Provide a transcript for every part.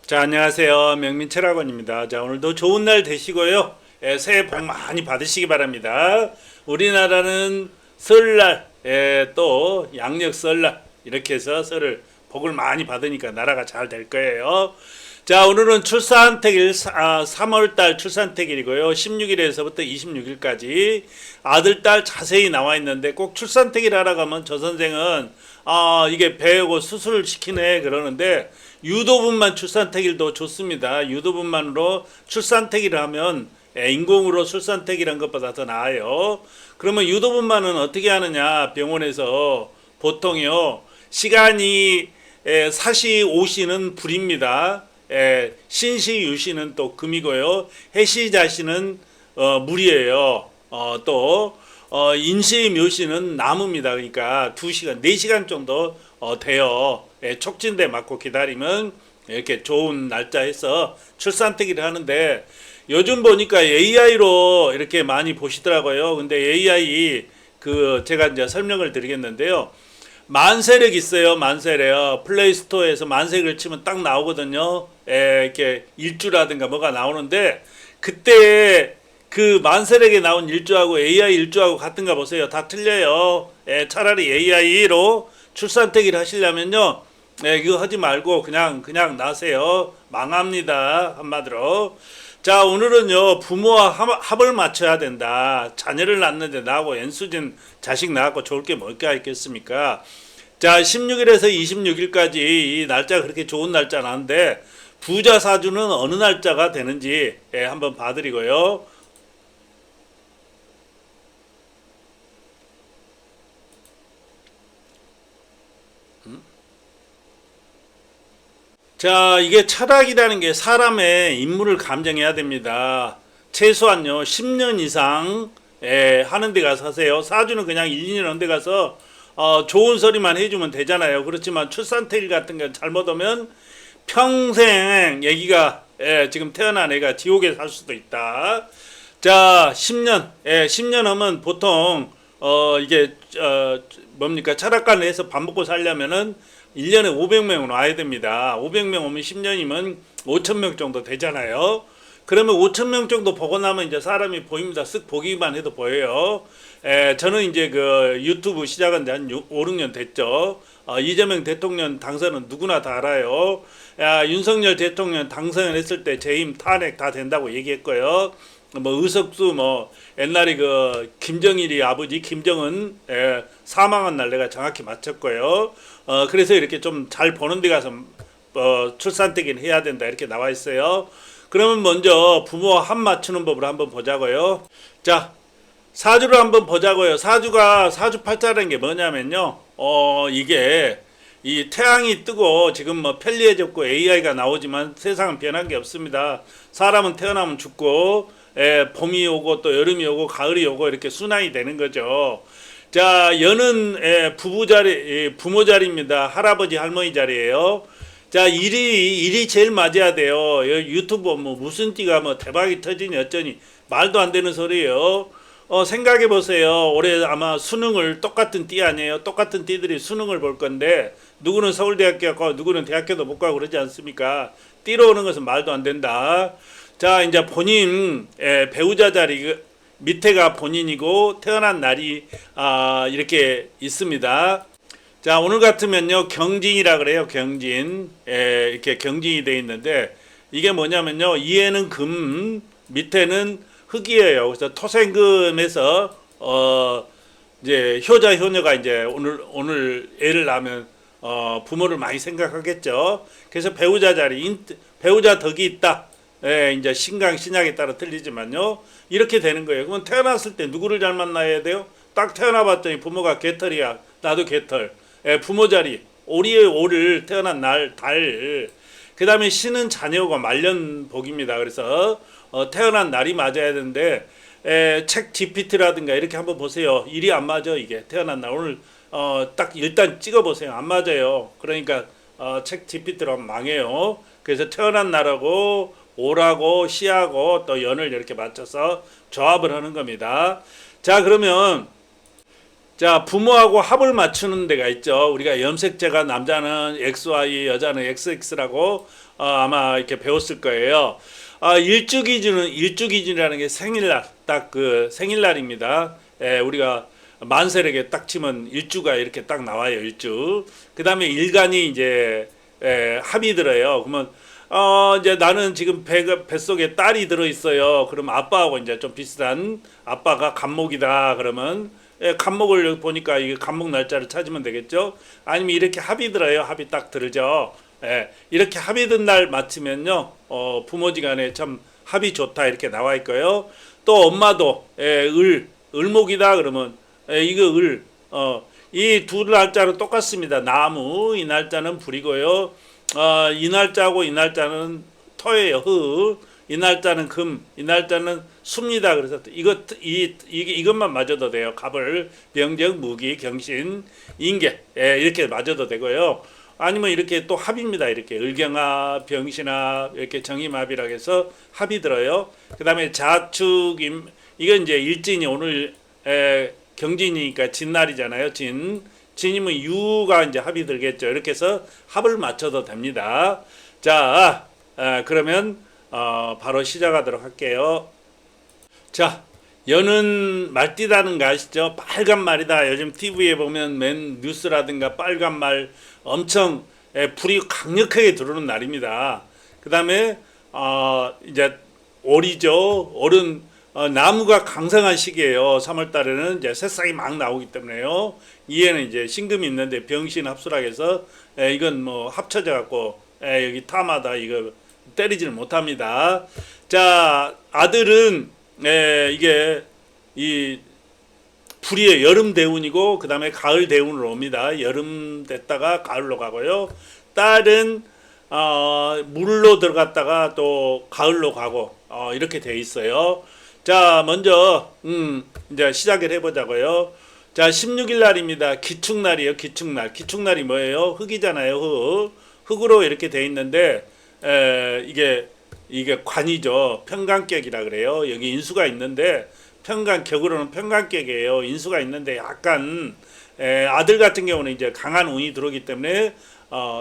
자, 안녕하세요. 명민철학원입니다. 자, 오늘도 좋은 날 되시고요. 새해 복 많이 받으시기 바랍니다. 우리나라는 설날, 또 양력 설날 이렇게 해서 설을 복을 많이 받으니까 나라가 잘 될 거예요. 자, 오늘은 출산택일 3월달 출산택일이고요. 16일에서부터 26일까지 아들딸 자세히 나와 있는데 꼭 출산택일 하러 가면 저 선생은 이게 배우고 수술을 시키네 그러는데 유도분만 출산택일도 좋습니다. 유도분만으로 출산택일을 하면 인공으로 출산택일한 것보다 더 나아요. 그러면 유도분만은 어떻게 하느냐? 병원에서 보통요 시간이 사시 오시는 불입니다. 신시 유시는 또 금이고요. 해시 자시는 물이에요. 또 인시 묘시는 나무입니다. 그러니까 2시간, 4시간 정도 돼요. 촉진대 맞고 기다리면 이렇게 좋은 날짜 해서 출산특위를 하는데 요즘 보니까 AI로 이렇게 많이 보시더라고요. 근데 AI 제가 이제 설명을 드리겠는데요. 만세력 있어요. 만세력. 플레이스토어에서 만세력을 치면 딱 나오거든요. 이렇게 일주라든가 뭐가 나오는데 그때 그 만세력에 나온 일주하고 AI 일주하고 같은가 보세요. 다 틀려요. 차라리 AI로 출산특위를 하시려면요. 이거 하지 말고 그냥 나세요. 망합니다. 한마디로. 자, 오늘은요, 부모와 합을 맞춰야 된다. 자녀를 낳는데 나하고 연수진 자식 낳았고 좋을 게 뭘까 있겠습니까? 자, 16일에서 26일까지 이 날짜가 그렇게 좋은 날짜는 아닌데, 부자 사주는 어느 날짜가 되는지 한번 봐드리고요. 자, 이게 철학이라는 게 사람의 인물을 감정해야 됩니다. 최소한요, 10년 이상 하는 데 가서 하세요. 사주는 그냥 1, 2년 하는 데 가서 좋은 소리만 해주면 되잖아요. 그렇지만 출산태일 같은 거 잘못 오면 평생 애기가 지금 태어난 애가 지옥에 살 수도 있다. 자, 10년, 10년 하면 보통 이게 뭡니까? 철학관을 해서 밥 먹고 살려면은 1년에 500명은 와야 됩니다. 500명 오면 10년이면 5,000명 정도 되잖아요. 그러면 5,000명 정도 보고 나면 이제 사람이 보입니다. 쓱 보기만 해도 보여요. 저는 이제 그 유튜브 시작한 지 한 5, 6년 됐죠. 이재명 대통령 당선은 누구나 다 알아요. 윤석열 대통령 당선을 했을 때 재임 탄핵 다 된다고 얘기했고요. 뭐 의석수 뭐 옛날에 그 김정일이 아버지 김정은 사망한 날 내가 정확히 맞췄고요. 그래서 이렇게 좀 잘 보는 데 가서 출산특위는 해야 된다 이렇게 나와 있어요. 그러면 먼저 부모와 합 맞추는 법을 한번 보자고요. 자, 사주를 한번 보자고요. 사주팔자라는 게 뭐냐면요. 이게 이 태양이 뜨고 지금 뭐 편리해졌고 AI가 나오지만 세상은 변한 게 없습니다. 사람은 태어나면 죽고 봄이 오고 또 여름이 오고 가을이 오고 이렇게 순환이 되는 거죠. 자, 연은 부모 자리입니다. 할아버지 할머니 자리예요. 자, 일이 제일 맞아야 돼요. 유튜브 뭐 무슨 띠가 뭐 대박이 터지니 어쩌니 말도 안 되는 소리예요. 생각해 보세요. 올해 아마 수능을 똑같은 띠 아니에요. 똑같은 띠들이 수능을 볼 건데 누구는 서울대학교 가고 누구는 대학교도 못 가고 그러지 않습니까? 띠로 오는 것은 말도 안 된다. 자, 이제 본인 배우자 자리 밑에가 본인이고 태어난 날이 이렇게 있습니다. 자, 오늘 같으면요 경진이라 그래요. 경진 이렇게 경진이 되어 있는데 이게 뭐냐면요 이에는 금 밑에는 흙이에요. 그래서 토생금에서 이제 효자 효녀가 이제 오늘 애를 낳으면 부모를 많이 생각하겠죠. 그래서 배우자 자리 배우자 덕이 있다. 이제 신강 신약에 따라 틀리지만요. 이렇게 되는 거예요. 그러면 태어났을 때 누구를 잘 만나야 돼요? 딱 태어나봤더니 부모가 개털이야. 나도 개털. 부모 자리. 오리의 오를 태어난 날, 달. 그 다음에 신은 자녀가 말년복입니다. 그래서 태어난 날이 맞아야 되는데 책 GPT라든가 이렇게 한번 보세요. 일이 안 맞아 이게 태어난 날 오늘 딱 일단 찍어보세요. 안 맞아요. 그러니까 책 GPT로 망해요. 그래서 태어난 날하고 오라고 시하고 또 연을 이렇게 맞춰서 조합을 하는 겁니다. 자, 그러면 자, 부모하고 합을 맞추는 데가 있죠. 우리가 염색체가 남자는 XY, 여자는 XX라고 아마 이렇게 배웠을 거예요. 일주 기준이라는 게 생일날, 딱 그 생일날입니다. 우리가 만세력에 딱 치면 일주가 이렇게 딱 나와요. 일주. 그 다음에 일간이 이제 합이 들어요. 그러면 이제 나는 지금 뱃속에 딸이 들어 있어요. 그럼 아빠하고 이제 좀 비슷한, 아빠가 간목이다 그러면 간목을 보니까 이게 간목 날짜를 찾으면 되겠죠. 아니면 이렇게 합이 들어요. 합이 딱 들죠. 이렇게 합이 든 날 맞추면요, 부모지간에 참 합이 좋다 이렇게 나와 있고요. 또 엄마도 을목이다 그러면 이거 이 두 날짜는 똑같습니다. 나무, 이 날짜는 불이고요. 이 날짜하고 이 날짜는 토예요. 이 날짜는 금, 이 날짜는 수입니다. 그래서 이것만 맞아도 돼요. 갑을, 병적, 무기, 경신, 인계 이렇게 맞아도 되고요. 아니면 이렇게 또 합입니다. 이렇게 을경합, 병신합, 이렇게 정임합이라고 해서 합이 들어요. 그 다음에 자축임, 이건 이제 일진이 오늘 경진이니까 진날이잖아요. 진이면 유가 이제 합이 들겠죠. 이렇게 해서 합을 맞춰도 됩니다. 자, 그러면 바로 시작하도록 할게요. 자, 여는 말띠다는 거 아시죠? 빨간 말이다. 요즘 TV에 보면 맨 뉴스라든가 빨간 말 엄청 불이 강력하게 들어오는 날입니다. 그 다음에 이제 올이죠. 올은 나무가 강성한 시기예요. 3월 달에는 이제 새싹이 막 나오기 때문에요. 이에는 이제 신금이 있는데 병신 합수락해서 이건 뭐 합쳐져 갖고 여기 타마다 이거 때리지는 못합니다. 자, 아들은 이게 이 불이에요. 여름 대운이고 그 다음에 가을 대운으로 옵니다. 여름 됐다가 가을로 가고요. 딸은 물로 들어갔다가 또 가을로 가고 이렇게 돼 있어요. 자, 먼저 이제 시작을 해보자고요. 자, 16일 날입니다. 기축날이에요. 기축날. 기축날이 뭐예요? 흙이잖아요. 흙으로 이렇게 돼 있는데 이게 관이죠. 평간격이라 그래요. 여기 인수가 있는데 평간격으로는 평간격이에요. 인수가 있는데 약간 아들 같은 경우는 이제 강한 운이 들어오기 때문에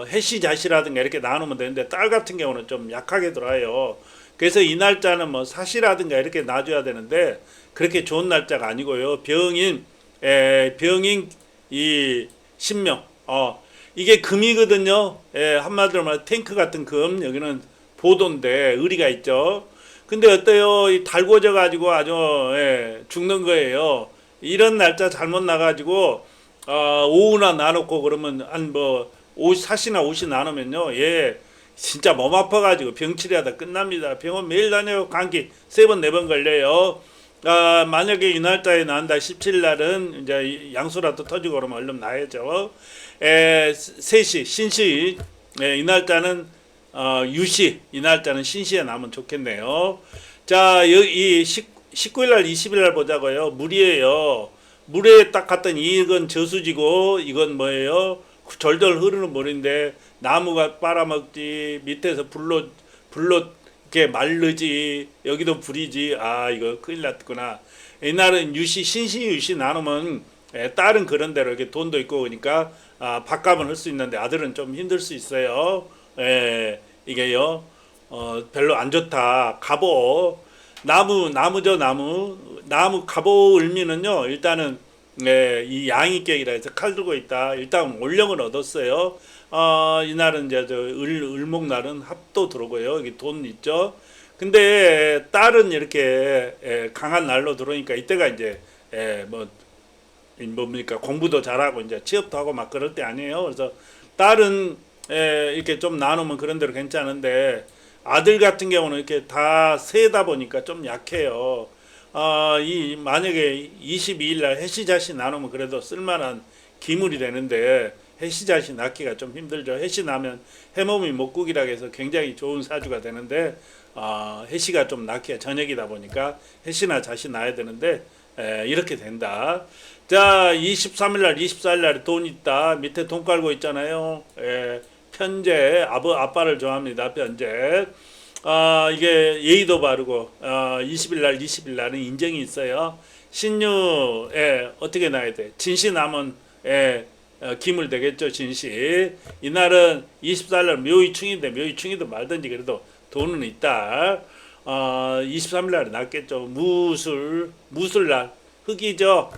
해시자시라든가 이렇게 나누면 되는데 딸 같은 경우는 좀 약하게 들어와요. 그래서 이 날짜는 뭐 사시라든가 이렇게 놔줘야 되는데 그렇게 좋은 날짜가 아니고요. 병인 이 신명 이게 금이거든요. 한마디로 말해 탱크 같은 금. 여기는 보도인데 의리가 있죠. 근데 어때요? 이 달궈져 가지고 아주 죽는 거예요. 이런 날짜 잘못 나가지고 오후나 나놓고 그러면 사시나 옷이 나누면요. 진짜 몸 아파가지고 병치료하다 끝납니다. 병원 매일 다녀요. 감기 3번 4번 걸려요. 만약에 이 날짜에 난다 17일 날은 이제 양수라도 터지고 그러면 얼른 나야죠. 세시 신시 이 날짜는 유시, 이 날짜는 신시에 나면 좋겠네요. 자, 이 19일 날 20일 날 보자고요. 물이에요. 물에 딱 갔더니 이건 저수지고 이건 뭐예요? 절절 흐르는 물인데 나무가 빨아먹지, 밑에서 불로 이렇게 마르지, 여기도 불이지. 이거 큰일 났구나. 이날은 유시, 신시, 유시 나누면 딸은 그런 대로 이렇게 돈도 있고 그러니까 밥값은 할 수 있는데 아들은 좀 힘들 수 있어요. 이게요. 별로 안 좋다. 나무죠, 나무 갑오 을미는요. 일단은 이 양이격이라 해서 칼 들고 있다. 일단 올령을 얻었어요. 이날은 이제 을목날은 합도 들어오고요. 여기 돈 있죠. 근데 딸은 이렇게 강한 날로 들어오니까 이때가 이제 뭡니까 공부도 잘하고 이제 취업도 하고 막 그럴 때 아니에요. 그래서 딸은 이렇게 좀 나누면 그런 대로 괜찮은데 아들 같은 경우는 이렇게 다 세다 보니까 좀 약해요. 만약에 22일 날 해시자시 나누면 그래도 쓸만한 기물이 되는데 해시자시 낳기가 좀 힘들죠. 해시 나면 해몸이 목국이라 해서 굉장히 좋은 사주가 되는데 해시가 좀 낳기가 저녁이다 보니까 해시나 자시 낳아야 되는데 이렇게 된다. 자, 23일 날 24일 날에 돈 있다. 밑에 돈 깔고 있잖아요. 편재 아빠를 좋아합니다. 편재. 이게 예의도 바르고 20일 날 20일 날은 인정이 있어요. 신유에 어떻게 나야 돼? 진시 남은 기물 되겠죠. 진시. 이날은 24일 묘의충인데 묘의충이든 말든지 그래도 돈은 있다. 23일 날에 났겠죠. 무술날 흑이죠.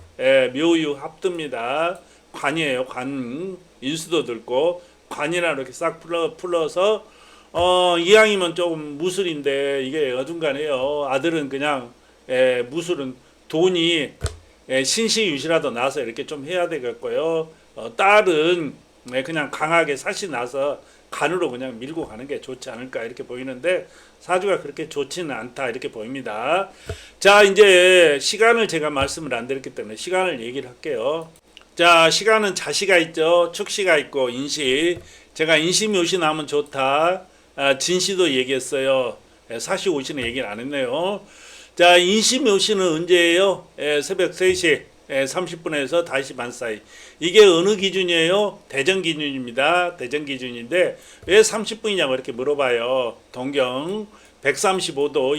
묘유 합듭니다. 관이에요. 관 인수도 들고 관이라 이렇게 싹 풀어서 이왕이면 조금 무술인데 이게 어중간해요. 아들은 그냥 무술은 돈이 신시유시라도 나서 이렇게 좀 해야 되겠고요. 딸은 그냥 강하게 사시 나서 간으로 그냥 밀고 가는 게 좋지 않을까 이렇게 보이는데 사주가 그렇게 좋지는 않다 이렇게 보입니다. 자, 이제 시간을 제가 말씀을 안 드렸기 때문에 시간을 얘기를 할게요. 자, 시간은 자시가 있죠. 축시가 있고 인시. 제가 인시 묘시 나면 좋다. 진시도 얘기했어요. 사시 오시는 얘기를 안 했네요. 자, 인시 묘시는 언제예요? 새벽 3시 30분에서 5시 반 사이. 이게 어느 기준이에요? 대전 기준입니다. 대전 기준인데 왜 30분이냐고 이렇게 물어봐요. 동경 135도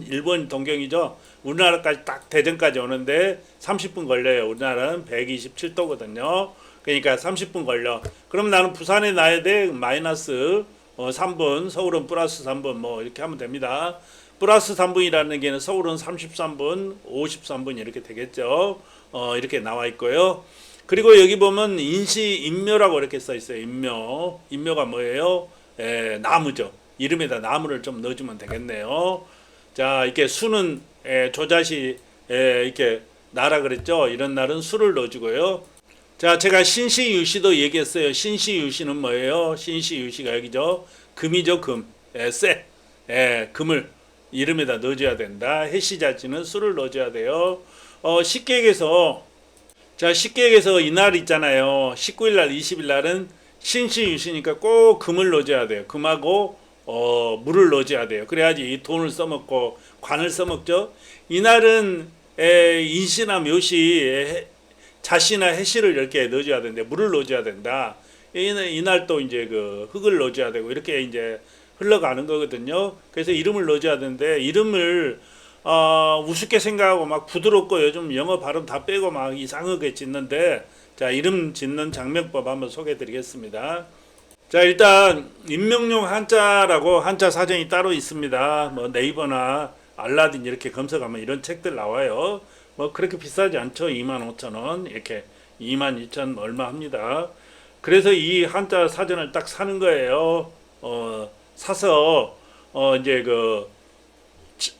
일본 동경이죠. 우리나라까지 딱 대전까지 오는데 30분 걸려요. 우리나라는 127도거든요. 그러니까 30분 걸려. 그럼 나는 부산에 나야 돼. 마이너스 3분, 서울은 플러스 3분 뭐 이렇게 하면 됩니다. 플러스 3분이라는 얘기는 서울은 33분, 53분 이렇게 되겠죠. 이렇게 나와 있고요. 그리고 여기 보면 인묘라고 이렇게 써 있어요. 인묘가 뭐예요? 나무죠. 이름에다 나무를 좀 넣어주면 되겠네요. 자, 이렇게 수는 조자시 이렇게 나라 그랬죠. 이런 날은 수를 넣어주고요. 자, 제가 신시유시도 얘기했어요. 신시유시는 뭐예요? 신시유시가 여기죠. 금이죠, 금. 금을 이름에다 넣어줘야 된다. 해시자지는 수를 넣어줘야 돼요. 식객에서 이날 있잖아요. 19일 날, 20일 날은 신시유시니까 꼭 금을 넣어줘야 돼요. 금하고 물을 넣어줘야 돼요. 그래야지 이 돈을 써먹고 관을 써먹죠. 이날은 인시나 묘시 자시나 해시를 이렇게 넣어줘야 되는데 물을 넣어줘야 된다. 이날 또 이제 그 흙을 넣어줘야 되고 이렇게 이제 흘러가는 거거든요. 그래서 이름을 넣어줘야 되는데 이름을 우습게 생각하고 막 부드럽고 요즘 영어 발음 다 빼고 막 이상하게 짓는데 자, 이름 짓는 장명법 한번 소개해 드리겠습니다. 자, 일단 임명용 한자라고 한자 사전이 따로 있습니다. 뭐 네이버나 알라딘 이렇게 검색하면 이런 책들 나와요. 뭐 그렇게 비싸지 않죠. 25,000원 이렇게 22,000 얼마 합니다. 그래서 이 한자 사전을 딱 사는 거예요. 사서 이제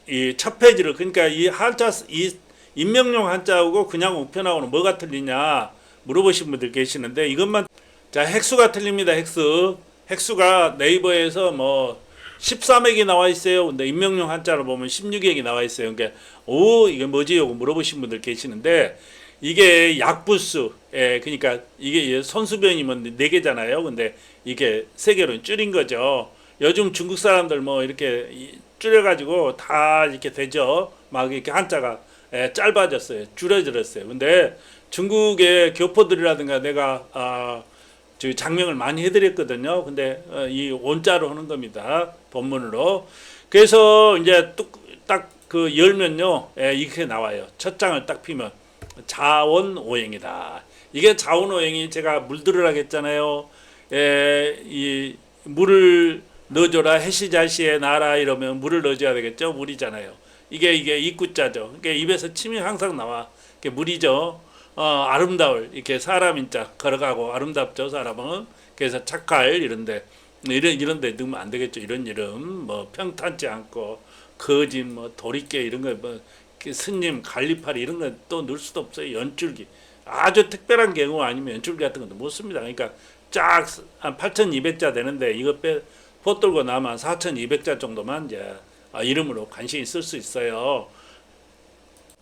이 첫 페이지를 그러니까 이 한자 이 임명용 한자하고 그냥 우편하고는 뭐가 틀리냐 물어보신 분들 계시는데 이것만 자, 획수가 틀립니다. 획수가 네이버에서 뭐 13액이 나와 있어요. 근데 임명용 한자로 보면 16액이 나와 있어요. 그러니까 이게 뭐지? 하고 물어보신 분들 계시는데 이게 약부수. 그러니까 이게 선수변이면 4개잖아요. 근데 이게 3개로 줄인 거죠. 요즘 중국 사람들 뭐 이렇게 줄여가지고 다 이렇게 되죠. 막 이렇게 한자가 짧아졌어요. 줄어들었어요. 근데 중국의 교포들이라든가 내가 저 장명을 많이 해드렸거든요. 근데 이 원자로 하는 겁니다. 본문으로. 그래서 이제 딱 그 열면요, 이렇게 나와요. 첫 장을 딱 피면 자원오행이다. 이게 자원오행이 제가 물들으라고 했잖아요. 이 물을 넣어줘라 해시자시에 나라 이러면 물을 넣어줘야 되겠죠. 물이잖아요. 이게 입구자죠. 그러니까 입에서 침이 항상 나와. 이게 물이죠. 아름다울 이렇게 사람 인자 걸어가고 아름답죠 사람은. 그래서 착할 이런데 이런데 넣으면 안 되겠죠. 이런 이름 뭐 평탄치 않고 거짓 뭐 도리깨 이런 거 뭐 스님 갈리파리 이런 거 또 넣을 수도 없어요. 연줄기 아주 특별한 경우 아니면 연줄기 같은 것도 못 씁니다. 그러니까 쫙 한 8,200자 되는데 이거 포돌고 나면 4,200자 정도만 이제 이름으로 간신히 쓸 수 있어요.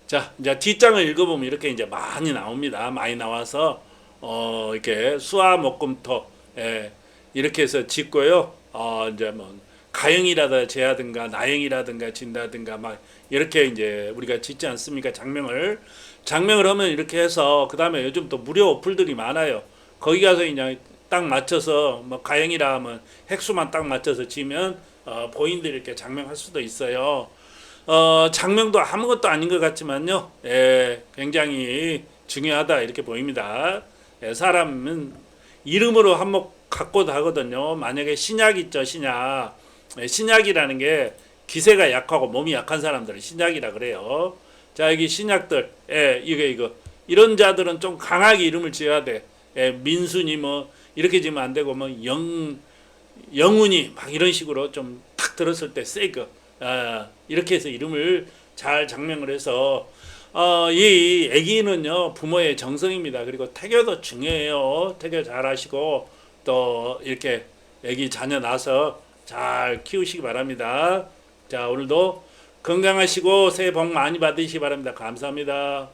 자, 이제 뒷장을 읽어보면 이렇게 이제 많이 나옵니다. 많이 나와서 이렇게 수화 목금토 이렇게 해서 짓고요. 이제 뭐 가형이라든가 제하든가 나형이라든가 진다든가 막 이렇게 이제 우리가 짓지 않습니까? 장명을 하면 이렇게 해서 그 다음에 요즘 또 무료 어플들이 많아요. 거기 가서 그냥 딱 맞춰서 뭐 가형이라 하면 획수만 딱 맞춰서 지면 본인들이 이렇게 장명할 수도 있어요. 장명도 아무것도 아닌 것 같지만요. 예, 굉장히 중요하다 이렇게 보입니다. 예, 사람은 이름으로 한몫 갖고도 하거든요. 만약에 신약 있죠, 신약. 예, 신약이라는 게 기세가 약하고 몸이 약한 사람들을 신약이라 그래요. 자, 여기 신약들, 예, 이거 이런 자들은 좀 강하게 이름을 지어야 돼. 예, 민순이 뭐 이렇게 지으면 안 되고 뭐 영훈이 막 이런 식으로 좀 탁 들었을 때 세거 이렇게 해서 이름을 잘 장명을 해서 이 아기는요 부모의 정성입니다. 그리고 태교도 중요해요. 태교 잘 하시고 또 이렇게 아기 자녀 낳아서 잘 키우시기 바랍니다. 자, 오늘도 건강하시고 새해 복 많이 받으시기 바랍니다. 감사합니다.